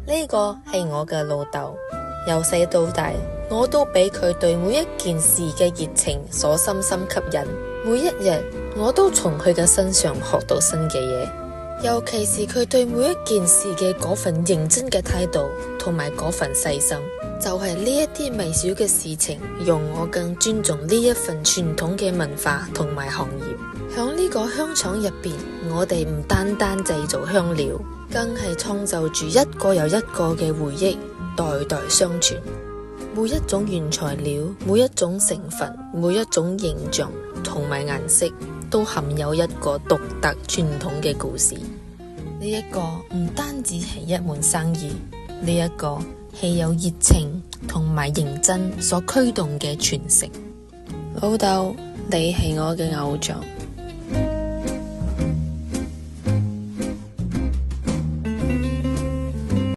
呢個係我嘅老豆，由細到大，我都俾佢對每一件事嘅熱情所深深吸引。每一日，我都從佢嘅身上學到新嘅嘢，尤其是佢對每一件事嘅嗰份認真嘅態度，同埋嗰份細心。就係呢一啲微小嘅事情，讓我更尊重呢一份傳統嘅文化同埋行業。響呢個香腸入邊，我哋唔單單製造香料，更係創造住一個又一個嘅回憶，代代相傳。每一種原材料，每一種成分，每一種形象同埋顏色，都含有一個獨特傳統嘅故事。呢一個唔單止係一門生意，呢一個係有熱情同埋認真所驅動嘅傳承。老豆，你係我嘅偶像。